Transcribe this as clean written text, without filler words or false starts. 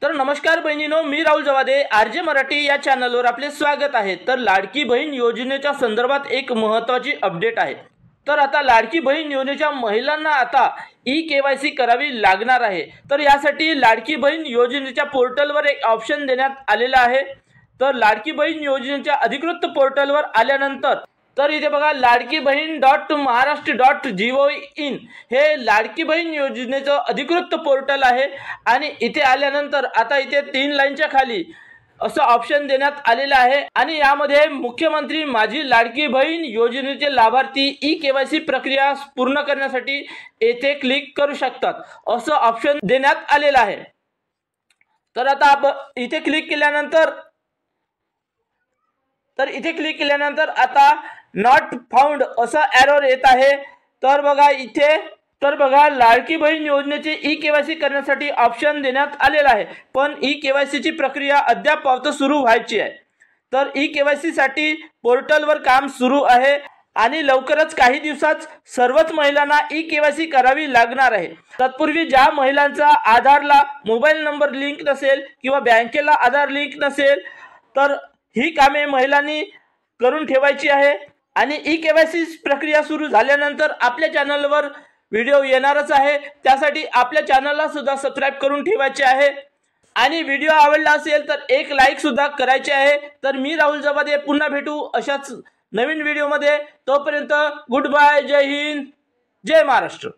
तर नमस्कार बहिणीनो, मी राहुल जवादे आरजे मराठी या चॅनलवर आपले स्वागत आहे। तर लाडकी बहीण योजनेच्या संदर्भात एक महत्त्वाची अपडेट आहे। तर आता लाडकी बहीण योजनेच्या महिलांना आता ई-केवायसी करावी लागणार आहे। तर यासाठी लाडकी बहीण योजनेच्या पोर्टलवर एक ऑप्शन देण्यात आलेला आहे। तर लाडकी बहीण योजनेच्या अधिकृत पोर्टलवर आल्यानंतर तर इथे बघा लाडकी बहीण .महाराष्ट्र.gov.in हे लाडकी बहीण योजनेचं अधिकृत पोर्टल आहे। आणि इथे आल्यानंतर आता इथे 3 लाईनच्या खाली असं ऑप्शन देण्यात आलेलं आहे आणि यामध्ये मुख्यमंत्री माझी लाडकी बहीण योजनेचे लाभार्थी ई-केवायसी प्रक्रिया पूर्ण करण्यासाठी येथे क्लिक करू शकतात असं ऑप्शन देण्यात आलेलं आहे। तर आता इथे क्लिक केल्यानंतर आता नॉट फाउंड असा एरर येत आहे। तर बघा लाडकी बहीण योजनेची ई-केवायसी करण्यासाठी ऑप्शन देण्यात आलेला आहे, पण ई-केवायसीची प्रक्रिया अद्याप सुरू व्हायची आहे। तर ई-केवायसी साठी पोर्टलवर काम सुरू आहे आणि लवकरच काही दिवसात सर्वच महिलांना ई-केवायसी करावी लागणार आहे। तत्पूर्वी ज्या महिलांचा आधारला मोबाईल नंबर लिंक नसेल किंवा बँकेला आधार लिंक नसेल तर ही कामे महिलांनी करून ठेवायची आहे। आणि ई-केवायसी प्रक्रिया सुरू झाल्यानंतर आपल्या चॅनलवर व्हिडिओ येणारच आहे, त्यासाठी आपल्या चॅनलला सुद्धा सबस्क्राइब करून ठेवायचे आहे। आणि व्हिडिओ आवडला असेल तर एक लाईक सुद्धा करायचे आहे। तर मी राहुल जवादे पुन्हा भेटू अशाच नवीन व्हिडिओमध्ये। तोपर्यंत गुड बाय, जय हिंद, जय महाराष्ट्र।